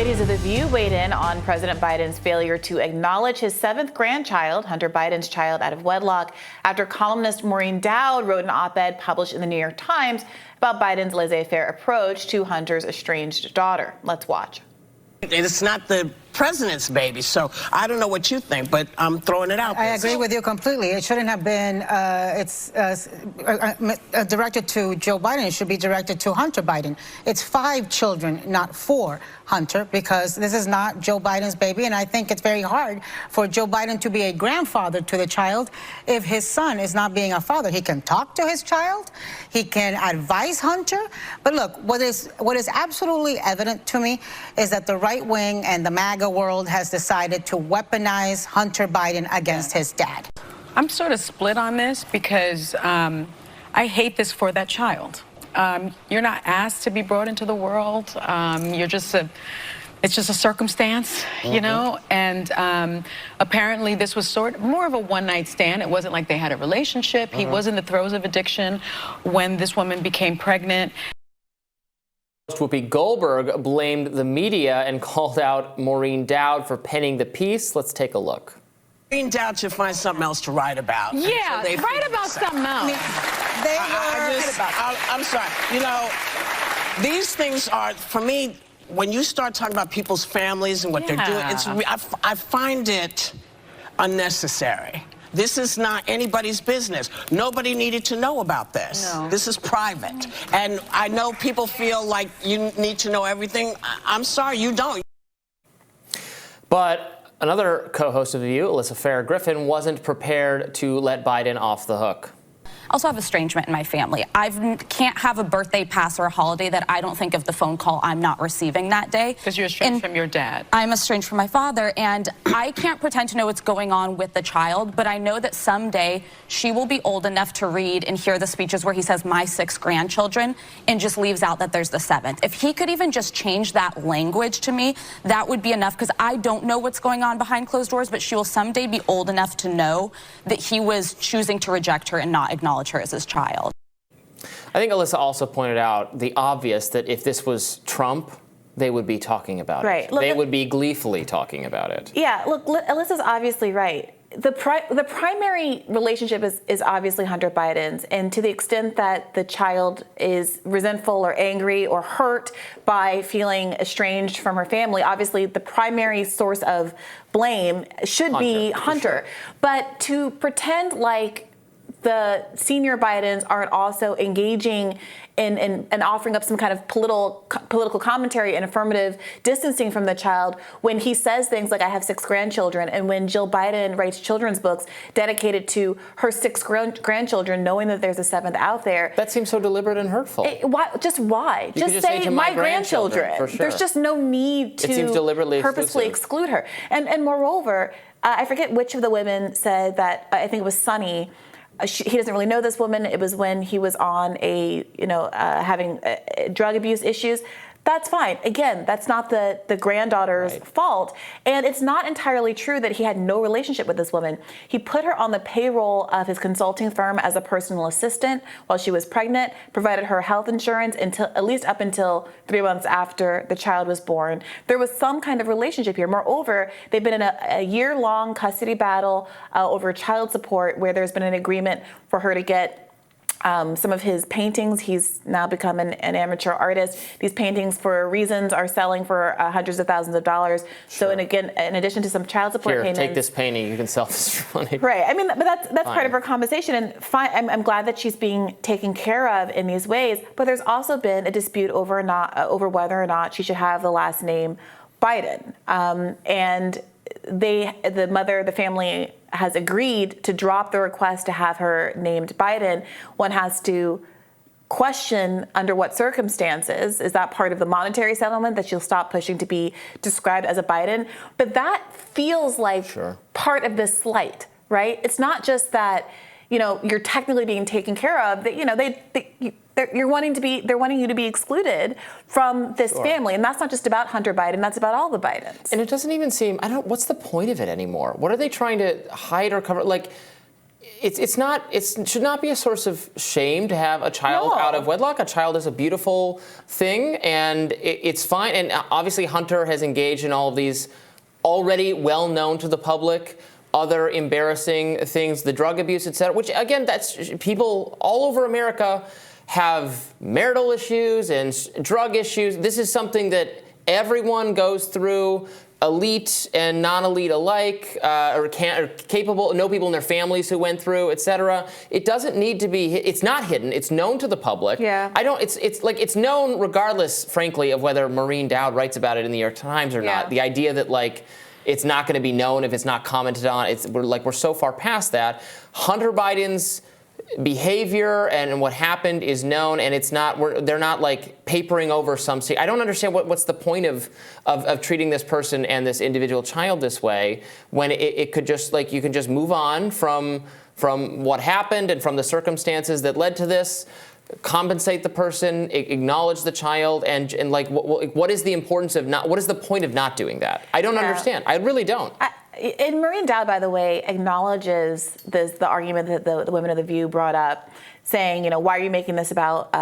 ladies of The View weighed in on President Biden's failure to acknowledge his 7th grandchild, Hunter Biden's child, out of wedlock, after columnist Maureen Dowd wrote an op-ed published in the New York Times about Biden's laissez-faire approach to Hunter's estranged daughter. Let's watch. It's not the president's baby, so I don't know what you think, but I'm throwing it out there. I agree with you completely. It shouldn't have been directed to Joe Biden. It should be directed to Hunter Biden. It's 5 children, not 4, Hunter, because this is not Joe Biden's baby, and I think it's very hard for Joe Biden to be a grandfather to the child if his son is not being a father. He can talk to his child, he can advise Hunter, but look, what is absolutely evident to me is that the right wing and the MAGA world has decided to weaponize Hunter Biden against his dad. I'm sort of split on this because I hate this for that child. You're not asked to be brought into the world. It's just a circumstance, you know, and apparently this was more of a one-night stand. It wasn't like they had a relationship. He was in the throes of addiction when this woman became pregnant. Whoopi Goldberg blamed the media and called out Maureen Dowd for penning the piece. Let's take a look. Maureen Dowd should find something else to write about. Yeah, write about something else. I'm sorry. You know, these things are, for me, when you start talking about people's families and what they're doing, I find it unnecessary. This is not anybody's business. Nobody needed to know about this. No. This is private. And I know people feel like you need to know everything. I'm sorry, you don't. But another co-host of The View, Alyssa Farah-Griffin, wasn't prepared to let Biden off the hook. I also have estrangement in my family. I can't have a birthday pass or a holiday that I don't think of the phone call I'm not receiving that day. Because you're estranged from your dad. I'm estranged from my father, and I can't pretend to know what's going on with the child, but I know that someday she will be old enough to read and hear the speeches where he says, my 6 grandchildren, and just leaves out that there's the 7th. If he could even just change that language to me, that would be enough, because I don't know what's going on behind closed doors, but she will someday be old enough to know that he was choosing to reject her and not acknowledge her as his child. I think Alyssa also pointed out the obvious, that if this was Trump, they would be talking about it. Look, they would be gleefully talking about it. Yeah, look, Alyssa's obviously right. The primary relationship is obviously Hunter Biden's, and to the extent that the child is resentful or angry or hurt by feeling estranged from her family, obviously the primary source of blame should be Hunter. Sure. But to pretend like the senior Bidens aren't also engaging in offering up some kind of political commentary and affirmative distancing from the child when he says things like, I have 6 grandchildren, and when Jill Biden writes children's books dedicated to her 6 grandchildren, knowing that there's a 7th out there. That seems so deliberate and hurtful. Why? Just say my grandchildren. For sure. There's just no need to purposely exclude her. And moreover, I forget which of the women said that, I think it was Sunny, he doesn't really know this woman. It was when he was on having drug abuse issues. That's fine. Again, that's not the granddaughter's fault. And it's not entirely true that he had no relationship with this woman. He put her on the payroll of his consulting firm as a personal assistant while she was pregnant, provided her health insurance at least up until 3 months after the child was born. There was some kind of relationship here. Moreover, they've been in a year-long custody battle over child support, where there's been an agreement for her to get some of his paintings. He's now become an amateur artist. These paintings, for reasons, are selling for hundreds of thousands of dollars. Sure. So, in addition to some child support payments, take this painting. You can sell this for money. Right. I mean, but that's part of our conversation. And I'm glad that she's being taken care of in these ways. But there's also been a dispute over whether or not she should have the last name Biden. And the family has agreed to drop the request to have her named Biden. One has to question under what circumstances. Is that part of the monetary settlement that she'll stop pushing to be described as a Biden? But that feels like part of this slight, right? It's not just that, you're technically being taken care of, that, they're wanting you to be excluded from this family. And that's not just about Hunter Biden, that's about all the Bidens. And it doesn't even seem, what's the point of it anymore? What are they trying to hide or cover? Like, it should not be a source of shame to have a child out of wedlock. A child is a beautiful thing, and it's fine. And obviously Hunter has engaged in all of these already well known to the public, other embarrassing things, the drug abuse, et cetera, which again, that's people all over America have marital issues and drug issues. This is something that everyone goes through, elite and non-elite alike, or capable, know people in their families who went through, et cetera. It doesn't need to be, it's not hidden, it's known to the public. Yeah. It's known regardless, frankly, of whether Maureen Dowd writes about it in the New York Times or not. The idea that it's not going to be known if it's not commented on, we're so far past that. Hunter Biden's behavior and what happened is known, and they're not papering over some. I don't understand what's the point of treating this person and this individual child this way when it could just you can just move on from what happened and from the circumstances that led to this, compensate the person, acknowledge the child, and what is the importance of what is the point of not doing that? I don't understand. I really don't. And Maureen Dowd, by the way, acknowledges the argument that the women of The View brought up, saying, why are you making this about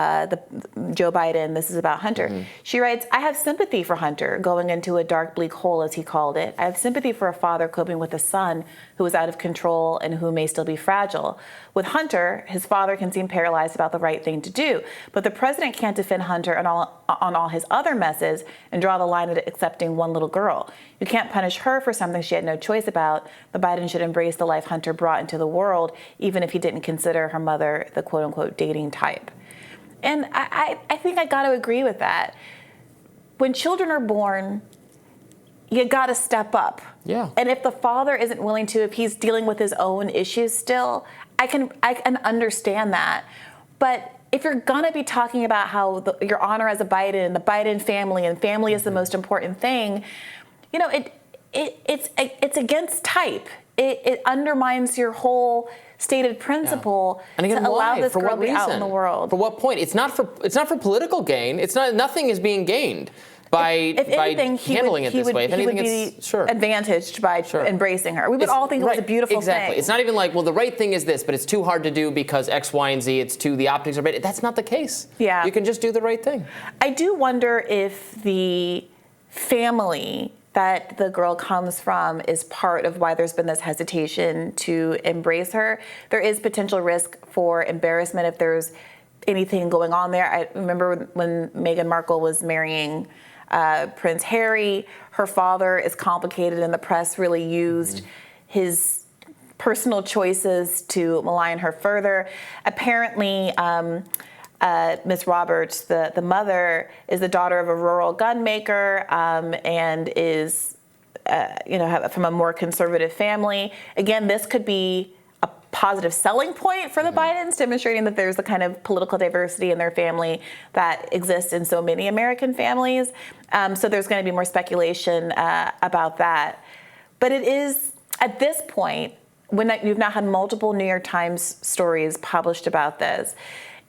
Joe Biden? This is about Hunter. Mm-hmm. She writes, I have sympathy for Hunter going into a dark, bleak hole, as he called it. I have sympathy for a father coping with a son who is out of control and who may still be fragile. With Hunter, his father can seem paralyzed about the right thing to do, but the president can't defend Hunter on all his other messes and draw the line at accepting one little girl. You can't punish her for something she had no choice about. The Biden should embrace the life Hunter brought into the world, even if he didn't consider her mother the quote-unquote dating type. And I think I got to agree with that. When children are born, you got to step up. Yeah. And if the father isn't willing to, if he's dealing with his own issues still, I can understand that. But if you're gonna be talking about how your honor as a Biden, the Biden family, and family is the most important thing, it's against type. It undermines your whole stated principle and again, to allow why? this For girl what to be reason? out in the world. For what point? It's not for political gain. Nothing is being gained by handling it this way. If anything, it's advantaged by embracing her. We would all think it was a beautiful thing. It's not even the right thing is this, but it's too hard to do because X, Y, and Z. The optics are bad. That's not the case. Yeah. You can just do the right thing. I do wonder if the family that the girl comes from is part of why there's been this hesitation to embrace her. There is potential risk for embarrassment if there's anything going on there. I remember when Meghan Markle was marrying Prince Harry, her father is complicated, and the press really used his personal choices to malign her further. Apparently, Miss Roberts, the mother, is the daughter of a rural gun maker and is, from a more conservative family. Again, this could be a positive selling point for the Bidens, demonstrating that there's the kind of political diversity in their family that exists in so many American families. So there's going to be more speculation about that. But it is, at this point, when you've now had multiple New York Times stories published about this,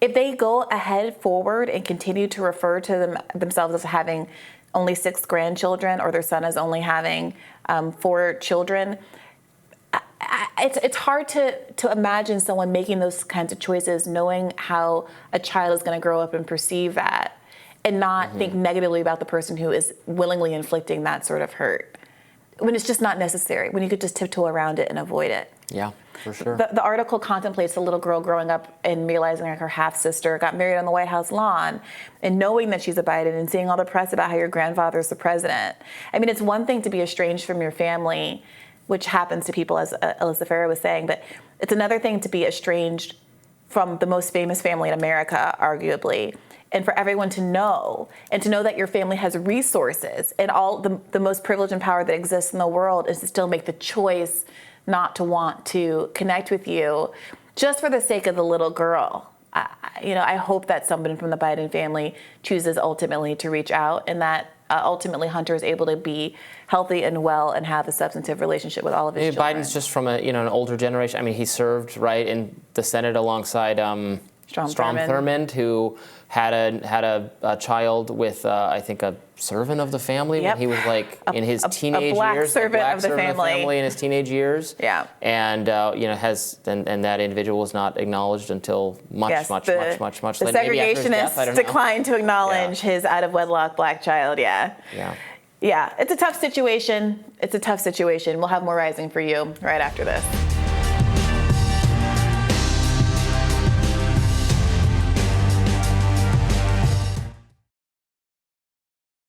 if they go ahead forward and continue to refer to themselves as having only 6 grandchildren, or their son as only having 4 children, it's hard to imagine someone making those kinds of choices knowing how a child is going to grow up and perceive that and not think negatively about the person who is willingly inflicting that sort of hurt, when it's just not necessary, when you could just tiptoe around it and avoid it. Yeah, for sure. The article contemplates a little girl growing up and realizing her half-sister got married on the White House lawn and knowing that she's a Biden and seeing all the press about how your grandfather's the president. I mean, it's one thing to be estranged from your family, which happens to people, as Alyssa Farah was saying, but it's another thing to be estranged from the most famous family in America, arguably, and for everyone to know, and to know that your family has resources and all the most privilege and power that exists in the world, is to still make the choice not to want to connect with you just for the sake of the little girl. I hope that someone from the Biden family chooses ultimately to reach out, and that ultimately Hunter is able to be healthy and well and have a substantive relationship with all of his children. Biden's just from an older generation. I mean, he served in the Senate alongside Strom Thurmond, who had a child with I think a servant of the family when he was like in his teenage years, a black servant of the family in his teenage years. Yeah. And and that individual was not acknowledged until much later. The segregationists declined to acknowledge his out of wedlock black child. Yeah. Yeah, it's a tough situation. We'll have more Rising for you right after this.